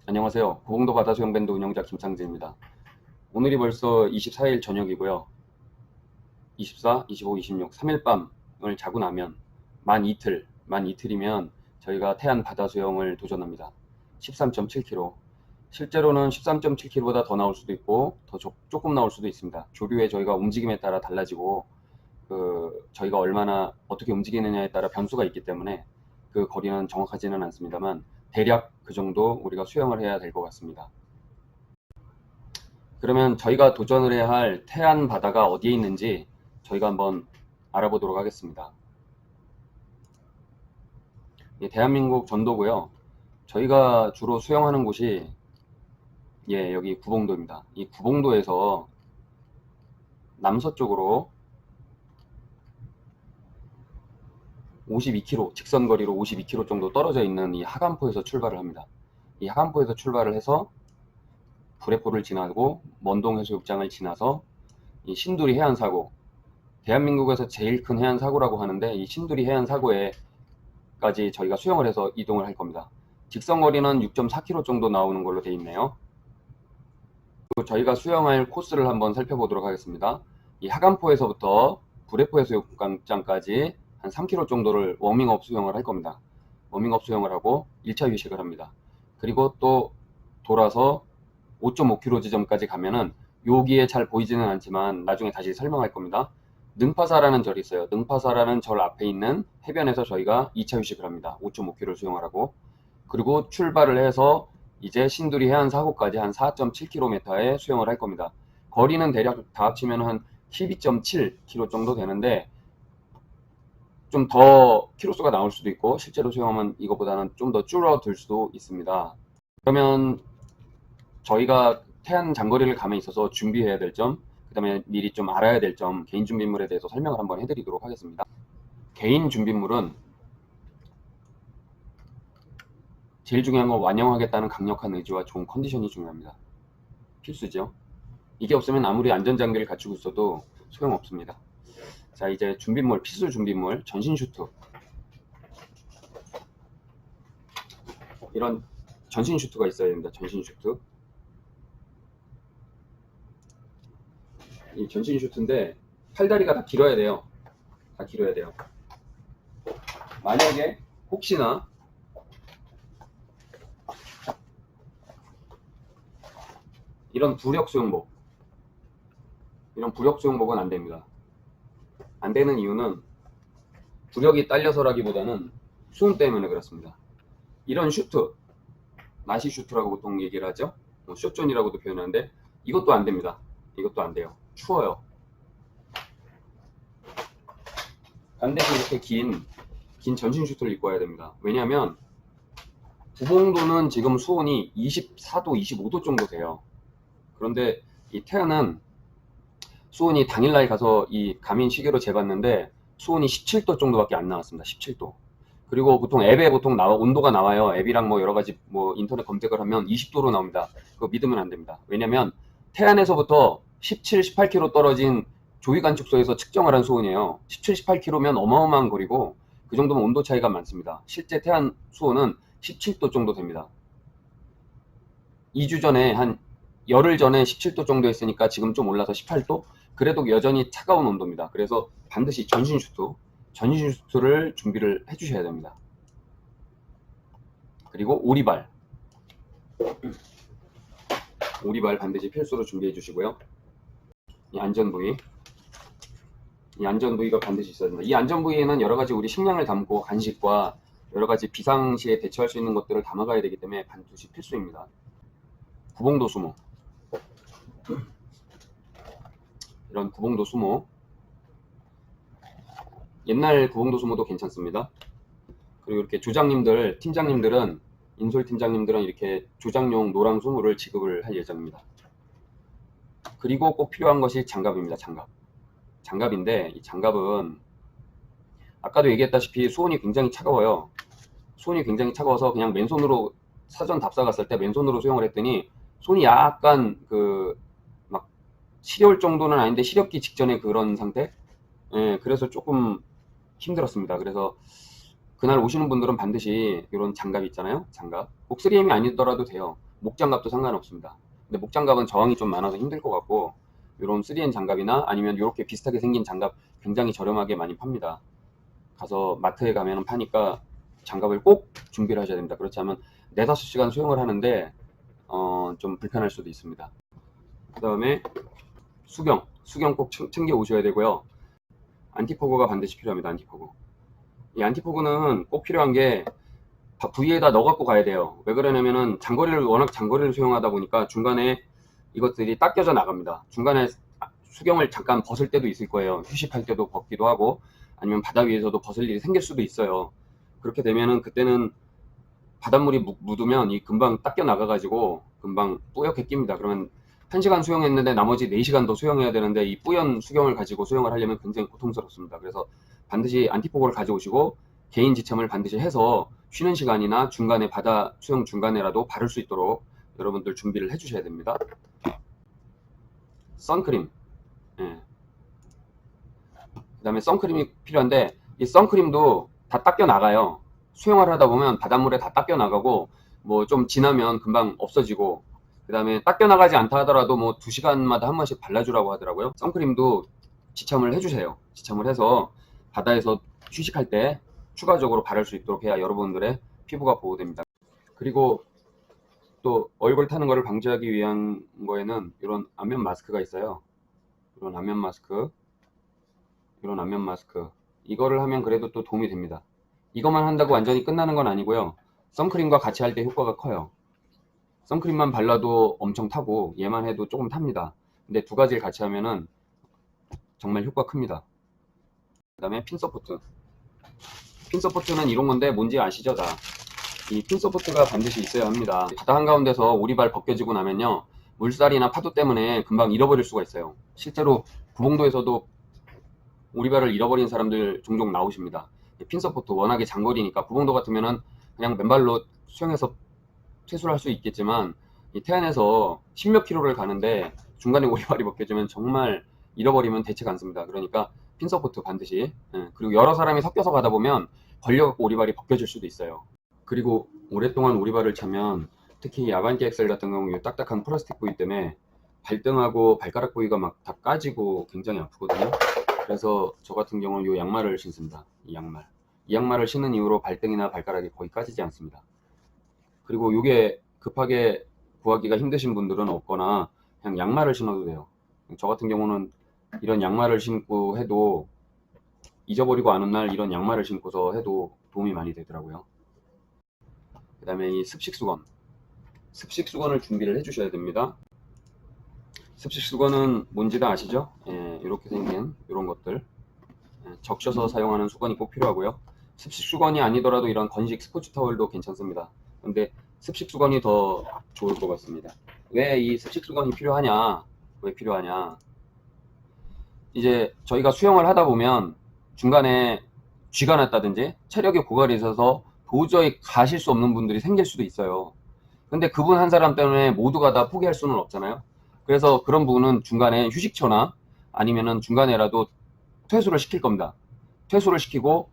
안녕하세요. 고봉도 바다수영밴드 운영자 김창진입니다. 오늘이 벌써 24일 저녁이고요. 24, 25, 26, 3일 밤을 자고 나면 만 이틀이면 저희가 태안 바다수영을 도전합니다. 13.7km. 실제로는 13.7km보다 더 나올 수도 있고 조금 나올 수도 있습니다. 조류의 저희가 움직임에 따라 달라지고 저희가 얼마나 어떻게 움직이느냐에 따라 변수가 있기 때문에 그 거리는 정확하지는 않습니다만 대략 그 정도 우리가 수영을 해야 될 것 같습니다. 그러면 저희가 도전을 해야 할 태안 바다가 어디에 있는지 저희가 한번 알아보도록 하겠습니다. 대한민국 전도고요. 저희가 주로 수영하는 곳이 여기 구봉도입니다. 이 구봉도에서 남서쪽으로 52km, 직선 거리로 52km 정도 떨어져 있는 이 하간포에서 출발을 합니다. 이 하간포에서 출발을 해서 구례포를 지나고 먼동해수욕장을 지나서 이 신두리 해안사고, 대한민국에서 제일 큰 해안사고라고 하는데 이 신두리 해안사고에까지 저희가 수영을 해서 이동을 할 겁니다. 직선 거리는 6.4km 정도 나오는 걸로 되어 있네요. 그리고 저희가 수영할 코스를 한번 살펴보도록 하겠습니다. 이 하간포에서부터 구례포해수욕장까지 한 3km 정도를 워밍업 수영을 할 겁니다. 워밍업 수영을 하고 1차 휴식을 합니다. 그리고 또 돌아서 5.5km 지점까지 가면은 여기에 잘 보이지는 않지만 나중에 다시 설명할 겁니다. 능파사라는 절이 있어요. 능파사라는 절 앞에 있는 해변에서 저희가 2차 휴식을 합니다. 5.5km 수영을 하고, 그리고 출발을 해서 이제 신두리 해안사고까지 한 4.7km의 수영을 할 겁니다. 거리는 대략 다 합치면 한 12.7km 정도 되는데 좀 더 키로수가 나올 수도 있고 실제로 수영하면 이거보다는 좀 더 줄어들 수도 있습니다. 그러면 저희가 태안 장거리를 감에 있어서 준비해야 될 점, 그 다음에 미리 좀 알아야 될 점, 개인 준비물에 대해서 설명을 한번 해드리도록 하겠습니다. 개인 준비물은 제일 중요한 건 완영하겠다는 강력한 의지와 좋은 컨디션이 중요합니다. 필수죠. 이게 없으면 아무리 안전장비를 갖추고 있어도 소용없습니다. 자, 이제 준비물, 필수 준비물, 전신 슈트. 이런 전신 슈트가 있어야 됩니다. 전신 슈트. 이 전신 슈트인데 팔다리가 다 길어야 돼요. 다 길어야 돼요. 만약에 혹시나 이런 부력 수영복, 이런 부력 수영복은 안 됩니다. 안 되는 이유는 부력이 딸려서라기보다는 수온 때문에 그렇습니다. 이런 슈트, 나시 슈트라고 보통 얘기를 하죠. 숏존이라고도 표현하는데 이것도 안 됩니다. 이것도 안 돼요. 추워요. 반대로 이렇게 긴 전신 슈트를 입고 와야 됩니다. 왜냐하면 구봉도는 지금 수온이 24도, 25도 정도 돼요. 그런데 이 태안은 수온이 당일날 가서 이 가민 시계로 재봤는데 수온이 17도 정도밖에 안 나왔습니다. 17도. 그리고 보통 앱에 온도가 나와요. 앱이랑 뭐 여러 가지 뭐 인터넷 검색을 하면 20도로 나옵니다. 그거 믿으면 안 됩니다. 왜냐면 태안에서부터 17, 18km 떨어진 조위관 축소에서 측정을 한 수온이에요. 17, 18km면 어마어마한 거리고 그 정도면 온도 차이가 많습니다. 실제 태안 수온은 17도 정도 됩니다. 2주 전에 한 열흘 전에 17도 정도 했으니까 지금 좀 올라서 18도? 그래도 여전히 차가운 온도입니다. 그래서 반드시 전신 슈트를 준비를 해주셔야 됩니다. 그리고 오리발 반드시 필수로 준비해 주시고요. 이 안전 부위가 반드시 있어야 됩니다. 이 안전 부위에는 여러 가지 우리 식량을 담고 간식과 여러 가지 비상시에 대처할 수 있는 것들을 담아가야 되기 때문에 반드시 필수입니다. 구봉도 수모, 이런 구봉도 수모, 옛날 구봉도 수모도 괜찮습니다. 그리고 이렇게 인솔 팀장님들은 이렇게 조장용 노랑 수모를 지급을 할 예정입니다. 그리고 꼭 필요한 것이 장갑입니다. 장갑인데 이 장갑은 아까도 얘기했다시피 수온이 굉장히 차가워요. 수온이 굉장히 차가워서 그냥 맨손으로 사전 답사 갔을 때 맨손으로 수영을 했더니 손이 약간 막 시려울 정도는 아닌데 시렵기 직전의 그런 상태. 그래서 조금 힘들었습니다. 그래서 그날 오시는 분들은 반드시 이런 장갑 있잖아요. 장갑. 꼭 3M이 아니더라도 돼요. 목장갑도 상관없습니다. 근데 목장갑은 저항이 좀 많아서 힘들 것 같고, 이런 3N 장갑이나 아니면 이렇게 비슷하게 생긴 장갑 굉장히 저렴하게 많이 팝니다. 가서 마트에 가면 파니까 장갑을 꼭 준비를 하셔야 됩니다. 그렇지 않으면 4, 5시간 수영을 하는데 좀 불편할 수도 있습니다. 그 다음에 수경 꼭 챙겨 오셔야 되고요. 안티포그가 반드시 필요합니다. 안티포그. 이 안티포그는 꼭 필요한 게 부위에다 넣어 갖고 가야 돼요. 왜 그러냐면은 워낙 장거리를 수영하다 보니까 중간에 이것들이 닦여져 나갑니다. 중간에 수경을 잠깐 벗을 때도 있을 거예요. 휴식할 때도 벗기도 하고, 아니면 바다 위에서도 벗을 일이 생길 수도 있어요. 그렇게 되면은 그때는 바닷물이 묻으면 이 금방 닦여 나가가지고 금방 뿌옇게 낍니다. 그러면 1시간 수영했는데 나머지 4시간 더 수영해야 되는데, 이 뿌연 수경을 가지고 수영을 하려면 굉장히 고통스럽습니다. 그래서 반드시 안티포그를 가져오시고 개인 지참을 반드시 해서 쉬는 시간이나 중간에 바다 수영 중간에라도 바를 수 있도록 여러분들 준비를 해 주셔야 됩니다. 선크림. 예. 그 다음에 선크림이 필요한데, 이 선크림도 다 닦여 나가요. 수영을 하다 보면 바닷물에 다 닦여 나가고, 뭐 좀 지나면 금방 없어지고, 그 다음에 닦여 나가지 않다 하더라도 뭐 2시간마다 한 번씩 발라주라고 하더라고요. 선크림도 지참을 해주세요. 지참을 해서 바다에서 휴식할 때 추가적으로 바를 수 있도록 해야 여러분들의 피부가 보호됩니다. 그리고 또 얼굴 타는 거를 방지하기 위한 거에는 이런 안면 마스크가 있어요. 이런 안면 마스크, 이거를 하면 그래도 또 도움이 됩니다. 이것만 한다고 완전히 끝나는 건 아니고요. 선크림과 같이 할 때 효과가 커요. 선크림만 발라도 엄청 타고 얘만 해도 조금 탑니다. 근데 두 가지를 같이 하면은 정말 효과 큽니다. 그 다음에 핀 서포트. 핀 서포트는 이런 건데 뭔지 아시죠? 다. 이 핀 서포트가 반드시 있어야 합니다. 바다 한가운데서 오리발 벗겨지고 나면요, 물살이나 파도 때문에 금방 잃어버릴 수가 있어요. 실제로 구봉도에서도 오리발을 잃어버린 사람들 종종 나오십니다. 핀 서포트 워낙에 장거리니까, 구봉도 같으면은 그냥 맨발로 수영해서 퇴수를 할 수 있겠지만, 이 태안에서 10몇 킬로를 가는데 중간에 오리발이 벗겨지면 정말 잃어버리면 대책 않습니다. 그러니까 핀 서포트 반드시. 그리고 여러 사람이 섞여서 가다 보면 걸려갖고 오리발이 벗겨질 수도 있어요. 그리고 오랫동안 오리발을 차면 특히 야간기 엑셀 같은 경우 이 딱딱한 플라스틱 부위 때문에 발등하고 발가락 부위가 막 다 까지고 굉장히 아프거든요. 그래서 저 같은 경우는 이 양말을 신습니다. 이 양말을 신는 이후로 발등이나 발가락이 거의 까지지 않습니다. 그리고 이게 급하게 구하기가 힘드신 분들은 없거나 그냥 양말을 신어도 돼요. 저 같은 경우는 이런 양말을 신고 해도, 잊어버리고 아는 날 이런 양말을 신고서 해도 도움이 많이 되더라고요. 그 다음에 이 습식수건을 준비를 해 주셔야 됩니다. 습식수건은 뭔지 다 아시죠? 예, 이렇게 생긴 이런 것들, 적셔서 사용하는 수건이 꼭 필요하고요. 습식수건이 아니더라도 이런 건식 스포츠 타월도 괜찮습니다. 근데 습식수건이 더 좋을 것 같습니다. 왜 이 습식수건이 필요하냐? 왜 필요하냐? 이제 저희가 수영을 하다 보면 중간에 쥐가 났다든지 체력이 고갈이 있어서 도저히 가실 수 없는 분들이 생길 수도 있어요. 근데 그분 한 사람 때문에 모두가 다 포기할 수는 없잖아요. 그래서 그런 부분은 중간에 휴식처나 아니면은 중간에라도 퇴소를 시킬 겁니다. 퇴소를 시키고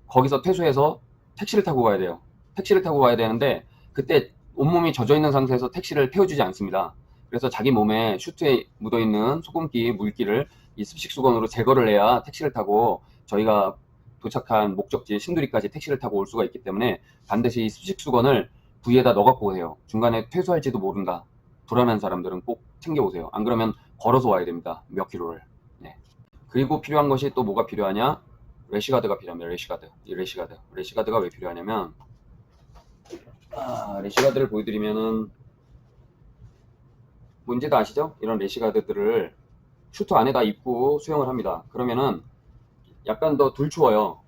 거기서 퇴소해서 택시를 타고 가야 돼요. 택시를 타고 가야 되는데 그때 온몸이 젖어 있는 상태에서 택시를 태워주지 않습니다. 그래서 자기 몸에 슈트에 묻어 있는 소금기, 물기를 이 습식수건으로 제거를 해야 택시를 타고 저희가 도착한 목적지 신두리까지 택시를 타고 올 수가 있기 때문에 반드시 이 습식수건을 부위에다 넣어 갖고 오세요. 중간에 퇴소할지도 모른다. 불안한 사람들은 꼭 챙겨 오세요. 안 그러면 걸어서 와야 됩니다. 몇 킬로를. 네. 그리고 필요한 것이 또 뭐가 필요하냐? 래시가드가 필요합니다. 래시가드가 왜 필요하냐면, 래시가드를 보여드리면은 뭔지 다 아시죠? 이런 래시가드들을 슈트 안에다 입고 수영을 합니다. 그러면은 약간 더 덜 추워요.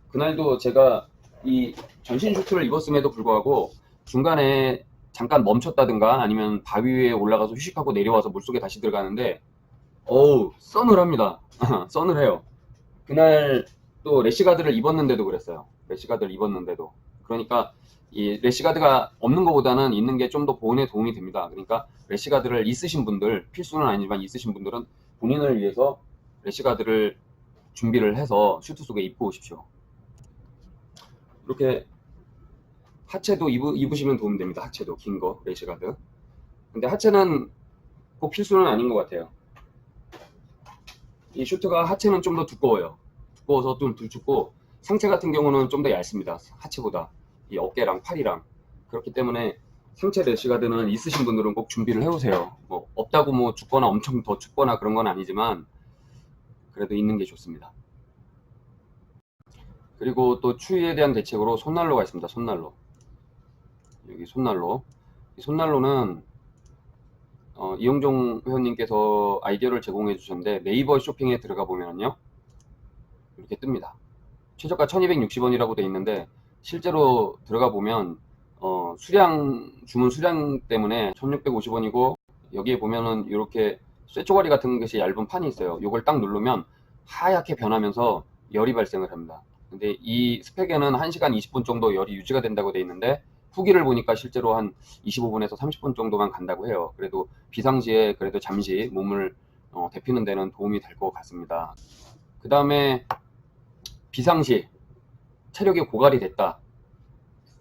그날도 제가 이 전신 슈트를 입었음에도 불구하고 중간에 잠깐 멈췄다든가 아니면 바위 위에 올라가서 휴식하고 내려와서 물속에 다시 들어가는데, 어우, 서늘합니다. 서늘해요. 그날 또 래시가드를 입었는데도 그랬어요. 래시가드를 입었는데도. 그러니까 이 래시가드가 없는 것보다는 있는 게 좀 더 보온에 도움이 됩니다. 그러니까 래시가드를 있으신 분들, 필수는 아니지만 있으신 분들은 본인을 위해서 래시가드를 준비를 해서 슈트 속에 입고 오십시오. 이렇게 하체도 입으시면 도움됩니다. 하체도 긴 거, 레시가드. 근데 하체는 꼭 필수는 아닌 것 같아요. 이 슈트가 하체는 좀 더 두꺼워요. 두꺼워서 좀 들쭉고, 상체 같은 경우는 좀 더 얇습니다. 하체보다. 이 어깨랑 팔이랑. 그렇기 때문에 상체 레시가드는 있으신 분들은 꼭 준비를 해오세요. 뭐 없다고 뭐 춥거나 엄청 더 춥거나 그런 건 아니지만 그래도 있는 게 좋습니다. 그리고 또 추위에 대한 대책으로 손난로가 있습니다. 손난로. 여기 손난로. 이 손난로는 이용종 회원님께서 아이디어를 제공해 주셨는데, 네이버 쇼핑에 들어가 보면요 이렇게 뜹니다. 최저가 1260원이라고 돼 있는데, 실제로 들어가 보면 주문 수량 때문에 1650원이고, 여기에 보면은 이렇게 쇠초가리 같은 것이 얇은 판이 있어요. 이걸 딱 누르면 하얗게 변하면서 열이 발생을 합니다. 근데 이 스펙에는 1시간 20분 정도 열이 유지가 된다고 돼 있는데, 후기를 보니까 실제로 한 25분에서 30분 정도만 간다고 해요. 그래도 비상시에 그래도 잠시 몸을 데피는 데는 도움이 될 것 같습니다. 그 다음에 비상시 체력이 고갈이 됐다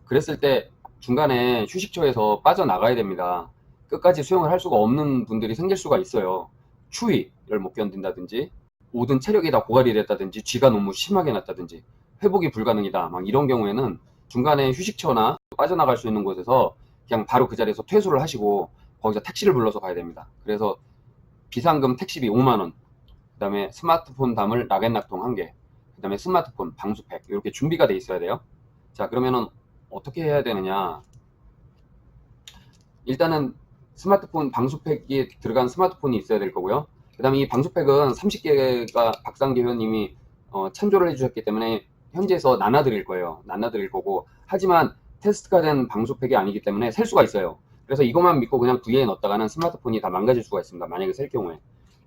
그랬을 때 중간에 휴식처에서 빠져나가야 됩니다. 끝까지 수영을 할 수가 없는 분들이 생길 수가 있어요. 추위를 못 견딘다든지, 모든 체력이 다 고갈이 됐다든지, 쥐가 너무 심하게 났다든지, 회복이 불가능이다 막 이런 경우에는 중간에 휴식처나 빠져나갈 수 있는 곳에서 그냥 바로 그 자리에서 퇴소를 하시고 거기서 택시를 불러서 가야 됩니다. 그래서 비상금 택시비 5만원, 그 다음에 스마트폰 담을 락앤락통 1개, 그 다음에 스마트폰, 방수팩 이렇게 준비가 돼 있어야 돼요. 자, 그러면은 어떻게 해야 되느냐. 일단은 스마트폰 방수팩이 들어간 스마트폰이 있어야 될 거고요. 그 다음에 이 방수팩은 30개가 박상기 회원님이 참조를 해주셨기 때문에 현지에서 나눠드릴 거예요. 나눠드릴 거고, 하지만 테스트가 된 방수팩이 아니기 때문에 셀 수가 있어요. 그래서 이것만 믿고 그냥 VA에 넣었다가는 스마트폰이 다 망가질 수가 있습니다. 만약에 셀 경우에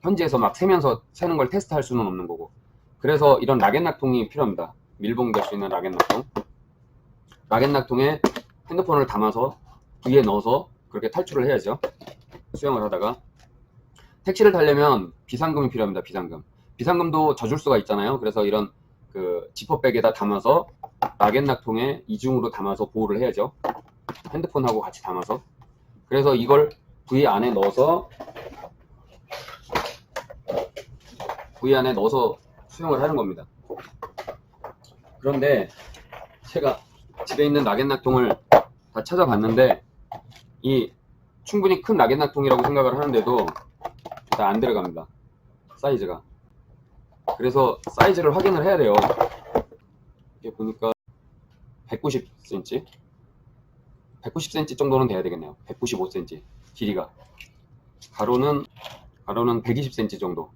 현지에서 막 세면서 세는 걸 테스트할 수는 없는 거고. 그래서 이런 락앤락통이 필요합니다. 밀봉 될 수 있는 락앤락통. 락앤락통에 핸드폰을 담아서 위에 넣어서 그렇게 탈출을 해야죠. 수영을 하다가. 택시를 타려면 비상금이 필요합니다. 비상금도 젖을 수가 있잖아요. 그래서 이런 그 지퍼백에다 담아서 락앤락통에 이중으로 담아서 보호를 해야죠. 핸드폰하고 같이 담아서. 그래서 이걸 V 안에 넣어서 수영을 하는 겁니다. 그런데 제가 집에 있는 락앤락통을 다 찾아봤는데, 이 충분히 큰 락앤락통이라고 생각을 하는데도 다 안 들어갑니다. 사이즈가. 그래서 사이즈를 확인을 해야 돼요. 이게 보니까 190cm 190cm 정도는 돼야 되겠네요. 195cm 길이가. 가로는 120cm 정도.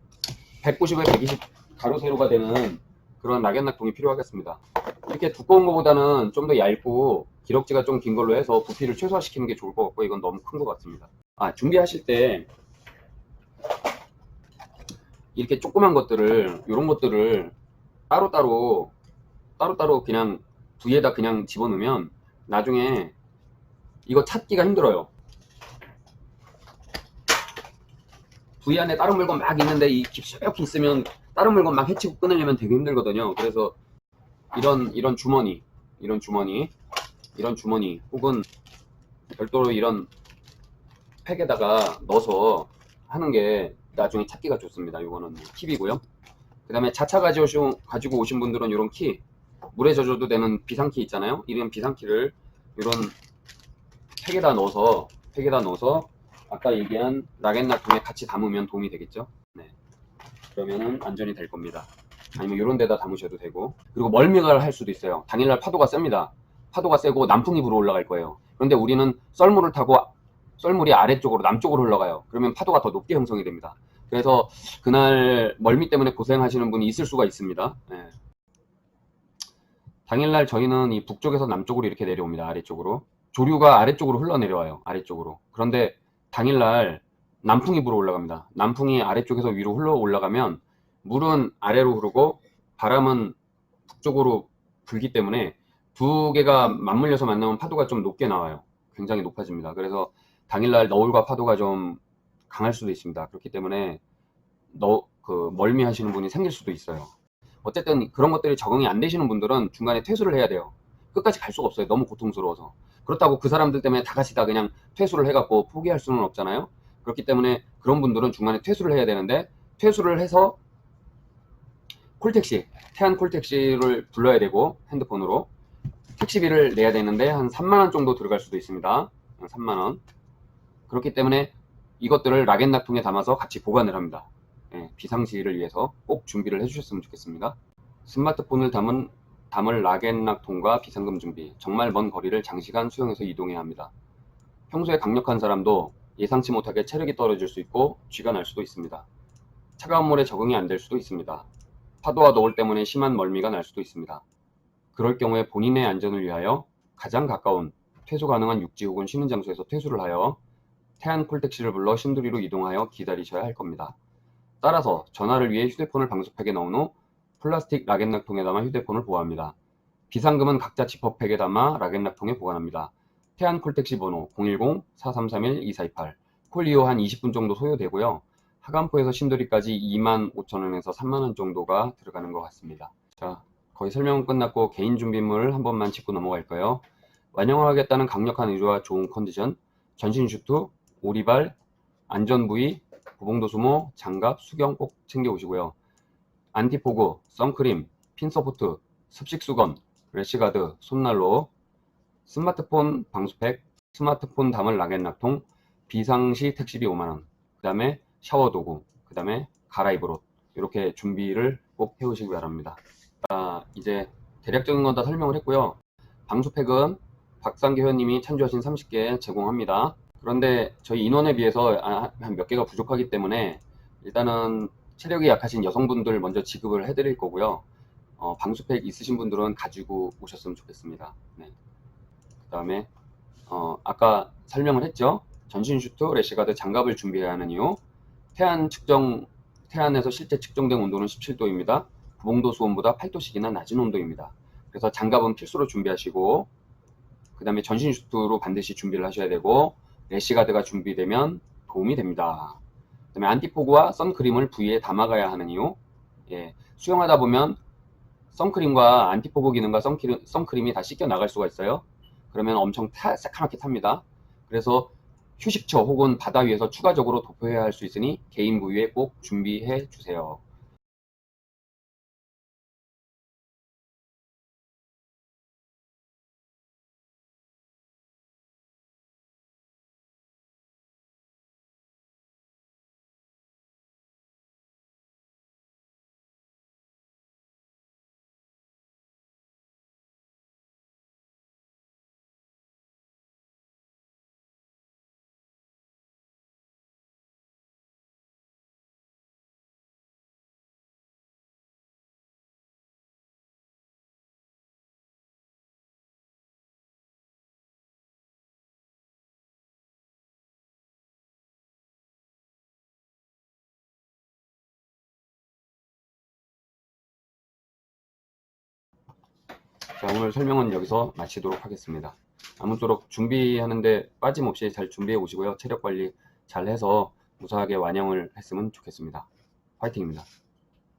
190에 120 가로 세로가 되는 그런 락앤락통이 필요하겠습니다. 이렇게 두꺼운 것보다는 좀 더 얇고 기럭지가 좀 긴 걸로 해서 부피를 최소화시키는 게 좋을 것 같고, 이건 너무 큰 것 같습니다. 준비하실 때 이렇게 조그만 것들을, 이런 것들을 따로따로 그냥 부위에다 그냥 집어넣으면 나중에 이거 찾기가 힘들어요. 부위 안에 다른 물건 막 있는데 이 깊숙이 있으면 다른 물건 막 해치고 끊으려면 되게 힘들거든요. 그래서 이런 주머니 혹은 별도로 이런 팩에다가 넣어서 하는 게 나중에 찾기가 좋습니다. 이거는 팁이고요. 그 다음에 자차 가지고 오신 분들은 이런 키, 물에 젖어도 되는 비상키 있잖아요. 이런 비상키를 이런 팩에다 넣어서 아까 얘기한 락앤락통에 같이 담으면 도움이 되겠죠. 네. 그러면은 안전이 될 겁니다. 아니면 이런 데다 담으셔도 되고. 그리고 멀미를 할 수도 있어요. 당일날 파도가 셉니다. 파도가 세고 남풍이 불어 올라갈 거예요. 그런데 우리는 썰물을 타고 썰물이 아래쪽으로, 남쪽으로 흘러가요. 그러면 파도가 더 높게 형성이 됩니다. 그래서 그날 멀미 때문에 고생하시는 분이 있을 수가 있습니다. 네. 당일날 저희는 이 북쪽에서 남쪽으로 이렇게 내려옵니다. 아래쪽으로. 조류가 아래쪽으로 흘러내려와요. 아래쪽으로. 그런데 당일날 남풍이 불어 올라갑니다. 남풍이 아래쪽에서 위로 흘러 올라가면 물은 아래로 흐르고 바람은 북쪽으로 불기 때문에 두 개가 맞물려서 만나면 파도가 좀 높게 나와요. 굉장히 높아집니다. 그래서 당일날 너울과 파도가 좀 강할 수도 있습니다. 그렇기 때문에 멀미 하시는 분이 생길 수도 있어요. 어쨌든 그런 것들이 적응이 안 되시는 분들은 중간에 퇴소를 해야 돼요. 끝까지 갈 수가 없어요. 너무 고통스러워서. 그렇다고 그 사람들 때문에 다 같이 다 그냥 퇴수를 해갖고 포기할 수는 없잖아요. 그렇기 때문에 그런 분들은 중간에 퇴수를 해야 되는데, 퇴수를 해서 콜택시, 태안 콜택시를 불러야 되고, 핸드폰으로 택시비를 내야 되는데 한 3만원 정도 들어갈 수도 있습니다. 3만원. 그렇기 때문에 이것들을 락앤락통에 담아서 같이 보관을 합니다. 예, 비상시를 위해서 꼭 준비를 해주셨으면 좋겠습니다. 스마트폰을 담을 락앤락통과 비상금 준비. 정말 먼 거리를 장시간 수영해서 이동해야 합니다. 평소에 강력한 사람도 예상치 못하게 체력이 떨어질 수 있고 쥐가 날 수도 있습니다. 차가운 물에 적응이 안 될 수도 있습니다. 파도와 노을 때문에 심한 멀미가 날 수도 있습니다. 그럴 경우에 본인의 안전을 위하여 가장 가까운 퇴소 가능한 육지 혹은 쉬는 장소에서 퇴소를 하여 태안 콜택시를 불러 신두리로 이동하여 기다리셔야 할 겁니다. 따라서 전화를 위해 휴대폰을 방수팩에 넣은 후 플라스틱 락앤락통에 담아 휴대폰을 보호합니다. 비상금은 각자 지퍼백에 담아 락앤락통에 보관합니다. 태안 콜택시 번호 010-4331-2428. 콜 이후 한 20분 정도 소요되고요. 하간포에서 신도리까지 25,000원에서 3만원 정도가 들어가는 것 같습니다. 자, 거의 설명은 끝났고 개인 준비물 한 번만 짚고 넘어갈까요? 완영을 하겠다는 강력한 의지와 좋은 컨디션, 전신 슈트, 오리발, 안전부위, 보봉도수모, 장갑, 수경 꼭 챙겨 오시고요. 안티포그, 선크림, 핀서포트, 습식수건, 래시가드, 손난로, 스마트폰 방수팩, 스마트폰 담을 락앤락통, 비상시 택시비 5만원, 그 다음에 샤워도구, 그 다음에 갈아입을 옷, 이렇게 준비를 꼭 해오시기 바랍니다. 이제 대략적인 건 다 설명을 했고요. 방수팩은 박상기 회원님이 찬조하신 30개 제공합니다. 그런데 저희 인원에 비해서 한 몇 개가 부족하기 때문에 일단은 체력이 약하신 여성분들 먼저 지급을 해드릴 거고요. 방수팩 있으신 분들은 가지고 오셨으면 좋겠습니다. 네. 그 다음에 아까 설명을 했죠. 전신 슈트, 래시가드, 장갑을 준비해야 하는 이유. 태안에서 실제 측정된 온도는 17도입니다. 부봉도 수온보다 8도씩이나 낮은 온도입니다. 그래서 장갑은 필수로 준비하시고, 그 다음에 전신 슈트로 반드시 준비를 하셔야 되고, 래시가드가 준비되면 도움이 됩니다. 그 다음에 안티포그와 선크림을 부위에 담아가야 하는 이유. 예, 수영하다 보면 선크림과 안티포그 기능과 선크림이 다 씻겨 나갈 수가 있어요. 그러면 엄청 새카맣게 탑니다. 그래서 휴식처 혹은 바다 위에서 추가적으로 도포해야 할 수 있으니 개인 부위에 꼭 준비해 주세요. 자, 오늘 설명은 여기서 마치도록 하겠습니다. 아무쪼록 준비하는데 빠짐없이 잘 준비해 오시고요. 체력 관리 잘 해서 무사하게 완영을 했으면 좋겠습니다. 화이팅입니다.